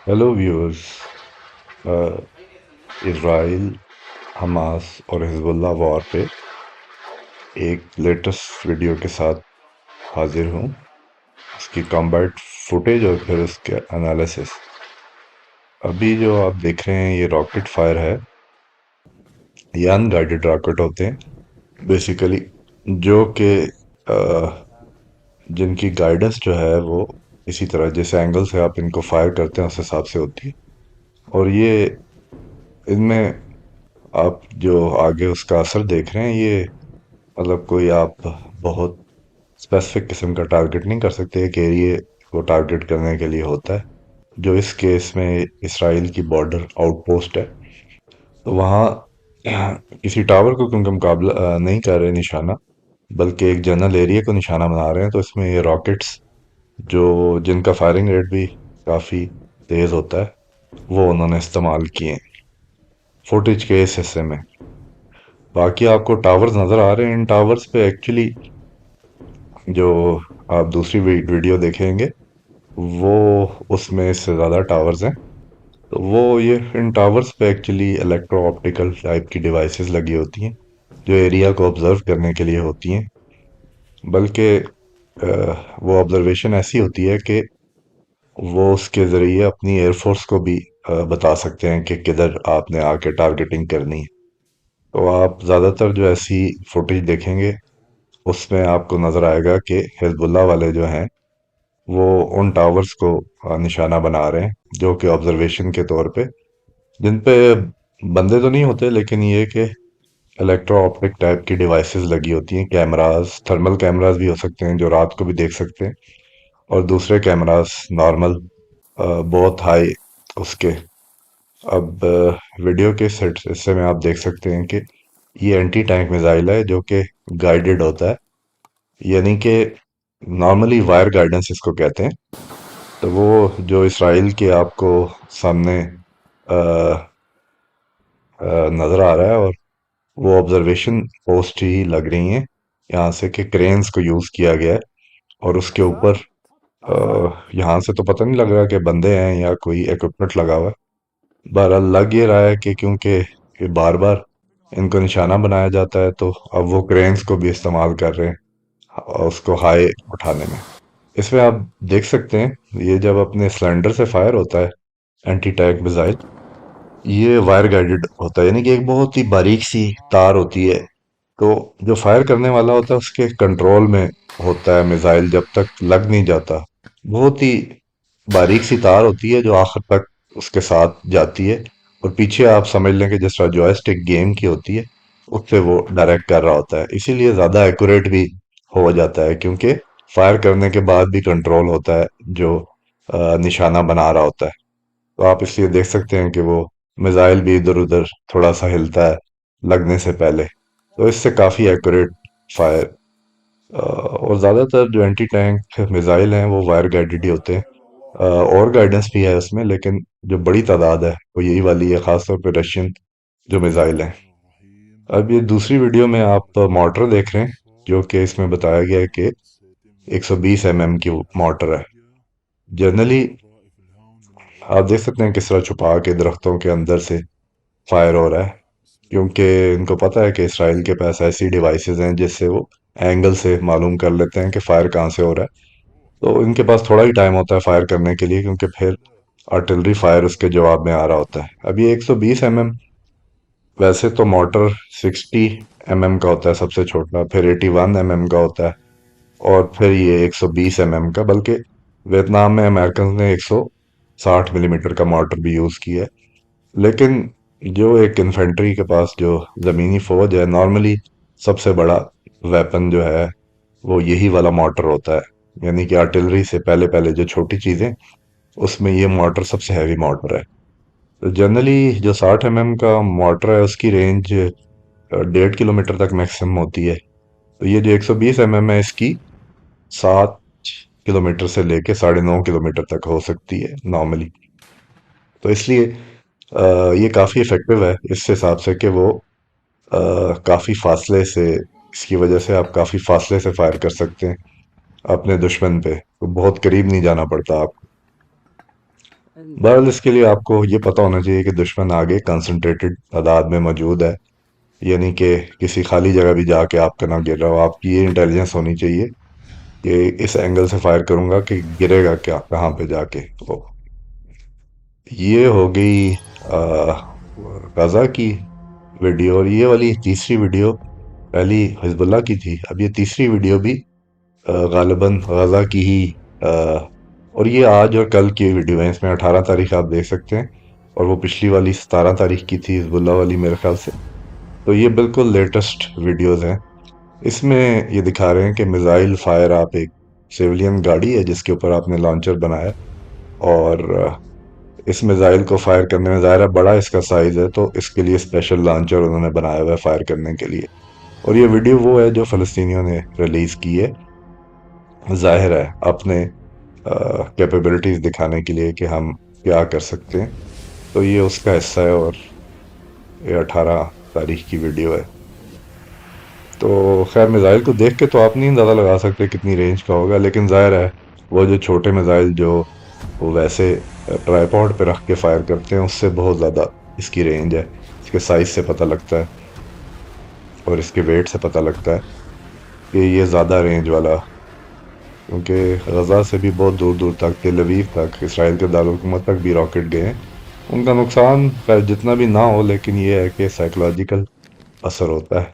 Hello viewers. Israel, Hamas और Hezbollah war पे एक लेटेस्ट वीडियो के साथ हाजिर हूँ। उसकी कॉम्बैट फुटेज और फिर उसके एनालिसिस। अभी जो आप देख रहे हैं ये रॉकेट फायर है। ये अनगाइडेड रॉकेट होते हैं बेसिकली, जो कि जिनकी गाइडेंस जो है वो इसी तरह जैसे एंगल से आप इनको फायर करते हैं उस हिसाब से होती है। और ये इनमें आप जो आगे उसका असर देख रहे हैं, ये मतलब कोई आप बहुत स्पेसिफिक किस्म का टारगेट नहीं कर सकते। एक एरिया को टारगेट करने के लिए होता है, जो इस केस में इसराइल की बॉर्डर आउटपोस्ट है। तो वहाँ किसी टावर को क्योंकि मुकाबला नहीं कर रहे निशाना, बल्कि एक जनरल एरिया को निशाना बना रहे हैं, तो इसमें ये रॉकेट्स जो जिनका फायरिंग रेट भी काफ़ी तेज़ होता है, वो उन्होंने इस्तेमाल किए हैं फुटेज के इस हिस्से में। बाकी आपको टावर्स नज़र आ रहे हैं। इन टावर्स पे एक्चुअली जो आप दूसरी वीडियो देखेंगे, वो उसमें इससे ज़्यादा टावर्स हैं। तो वो ये इन टावर्स पे एक्चुअली इलेक्ट्रो ऑप्टिकल टाइप की डिवाइसेस लगी होती हैं, जो एरिया को ऑब्जर्व करने के लिए होती हैं। बल्कि वो ऑब्जर्वेशन ऐसी होती है कि वो उसके ज़रिए अपनी एयरफोर्स को भी बता सकते हैं कि किधर आपने आके टारगेटिंग करनी है। तो आप ज़्यादातर जो ऐसी फुटेज देखेंगे, उसमें आपको नज़र आएगा कि हिजबुल्लाह वाले जो हैं वो उन टावर्स को निशाना बना रहे हैं, जो कि ऑब्जर्वेशन के तौर पे, जिन पे बंदे तो नहीं होते, लेकिन ये कि इलेक्ट्रो ऑप्टिक टाइप की डिवाइसेस लगी होती हैं। कैमरास, थर्मल कैमरास भी हो सकते हैं जो रात को भी देख सकते हैं, और दूसरे कैमरास नॉर्मल बहुत हाई उसके। अब वीडियो के सेट हिस्से में आप देख सकते हैं कि ये एंटी टैंक मिसाइल है जो कि गाइडेड होता है, यानी कि नॉर्मली वायर गाइडेंस इसको कहते हैं। तो वो जो इसराइल के आपको सामने नज़र आ रहा है, और वो ऑब्जर्वेशन पोस्ट ही लग रही हैं यहाँ से कि क्रेन्स को यूज़ किया गया है। और उसके ऊपर यहाँ से तो पता नहीं लग रहा कि बंदे हैं या कोई इक्विपमेंट लगा हुआ है। बहरहाल लग ये रहा है कि क्योंकि ये बार बार इनको निशाना बनाया जाता है, तो अब वो क्रेन्स को भी इस्तेमाल कर रहे हैं उसको हाई उठाने में। इसमें आप देख सकते हैं ये जब अपने सिलेंडर से फायर होता है एंटी टैंक मिसाइल, ये वायर गाइडेड होता है, यानी कि एक बहुत ही बारीक सी तार होती है। तो जो फायर करने वाला होता है उसके कंट्रोल में होता है मिसाइल, जब तक लग नहीं जाता। बहुत ही बारीक सी तार होती है जो आखिर तक उसके साथ जाती है, और पीछे आप समझ लें कि जिस तरह जॉयस्टिक गेम की होती है, उससे वो डायरेक्ट कर रहा होता है। इसीलिए ज़्यादा एक्यूरेट भी हो जाता है, क्योंकि फायर करने के बाद भी कंट्रोल होता है जो निशाना बना रहा होता है। तो आप इसलिए देख सकते हैं कि वो मिसाइल भी इधर उधर थोड़ा सा हिलता है लगने से पहले। तो इससे काफ़ी एक्यूरेट फायर। और ज़्यादातर जो एंटी टैंक मिसाइल हैं वो वायर गाइडेड ही होते हैं। और गाइडेंस भी है उसमें, लेकिन जो बड़ी तादाद है वो यही वाली है, खासतौर पे रशियन जो मिसाइल हैं। अब ये दूसरी वीडियो में आप मोटर देख रहे हैं, जो कि इसमें बताया गया है कि 120 mm की मोटर है। जनरली आप देख सकते हैं किस तरह छुपा के दरख्तों के अंदर से फायर हो रहा है, क्योंकि इनको पता है कि इसराइल के पास ऐसी डिवाइसेस हैं जिससे वो एंगल से मालूम कर लेते हैं कि फायर कहाँ से हो रहा है। तो इनके पास थोड़ा ही टाइम होता है फायर करने के लिए, क्योंकि फिर आर्टिलरी फायर उसके जवाब में आ रहा होता है। अब ये 120 mm, वैसे तो मोटर 60 mm का होता है सबसे छोटा, फिर 81 mm का होता है, और फिर ये 120 mm का। बल्कि वियतनाम में अमेरिकन ने 160 mm का मोटर भी यूज़ किया है। लेकिन जो एक इन्फेंट्री के पास जो ज़मीनी फ़ौज है, नॉर्मली सबसे बड़ा वेपन जो है वो यही वाला मोटर होता है। यानी कि आर्टिलरी से पहले पहले जो छोटी चीज़ें, उसमें ये मोटर सबसे हैवी मोटर है। तो जनरली जो 60 mm का मोटर है उसकी रेंज 1.5 किलोमीटर तक मैक्सिमम होती है। तो ये जो 120 mm है, इसकी 7 किलोमीटर से लेके 9.5 किलोमीटर तक हो सकती है नॉर्मली। तो इसलिए ये काफ़ी इफ़ेक्टिव है इस हिसाब से कि वो काफ़ी फासले से, इसकी वजह से आप काफ़ी फासले से फायर कर सकते हैं अपने दुश्मन पे, तो बहुत करीब नहीं जाना पड़ता आपको। बहरहाल इसके लिए आपको ये पता होना चाहिए कि दुश्मन आगे कंसंट्रेटेड तादाद में मौजूद है, यानी कि किसी खाली जगह भी जाके आपका ना गिर रहा हो। आपकी ये इंटेलिजेंस होनी चाहिए कि इस एंगल से फायर करूंगा कि गिरेगा क्या, कहाँ पे जाके। तो ये हो गई गजा की वीडियो, और ये वाली तीसरी वीडियो, पहली हिजबुल्लाह की थी, अब ये तीसरी वीडियो भी गालिबन गजा की ही। अ, और ये आज और कल की वीडियो है, इसमें 18 तारीख आप देख सकते हैं, और वो पिछली वाली 17 तारीख की थी, हिजबुल्लाह वाली मेरे ख्याल से। तो ये बिल्कुल लेटेस्ट वीडियोस हैं। इसमें ये दिखा रहे हैं कि मिसाइल फायर, आप एक सिविलियन गाड़ी है जिसके ऊपर आपने लॉन्चर बनाया, और इस मिसाइल को फायर करने में, ज़ाहिर है बड़ा इसका साइज है, तो इसके लिए स्पेशल लॉन्चर उन्होंने बनाया हुआ है फायर करने के लिए। और ये वीडियो वो है जो फ़लस्तीनियों ने रिलीज़ की है, जाहिर है अपने कैपेबिलिटीज़ दिखाने के लिए कि हम क्या कर सकते हैं। तो ये उसका हिस्सा है, और ये 18 तारीख की वीडियो है। तो खैर, मिसाइल को देख के तो आप नहीं अंदाज़ा लगा सकते कितनी रेंज का होगा, लेकिन जाहिर है वो जो छोटे मिसाइल जो वो वैसे ट्राईपॉड पे रख के फायर करते हैं, उससे बहुत ज़्यादा इसकी रेंज है। इसके साइज से पता लगता है और इसके वेट से पता लगता है कि ये ज़्यादा रेंज वाला, क्योंकि गजा से भी बहुत दूर दूर तक, तेल अवीव तक, इसराइल के दारकूमत तक भी रॉकेट गए हैं। उनका नुकसान खैर जितना भी ना हो, लेकिन ये है कि साइकोलॉजिकल असर होता है।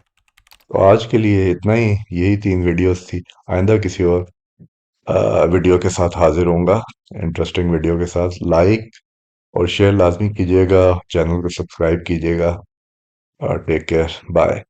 तो आज के लिए इतना ही, यही 3 वीडियोस थी। आइंदा किसी और वीडियो के साथ हाजिर होऊंगा, इंटरेस्टिंग वीडियो के साथ। लाइक और शेयर लाजमी कीजिएगा, चैनल को सब्सक्राइब कीजिएगा। Take care, bye.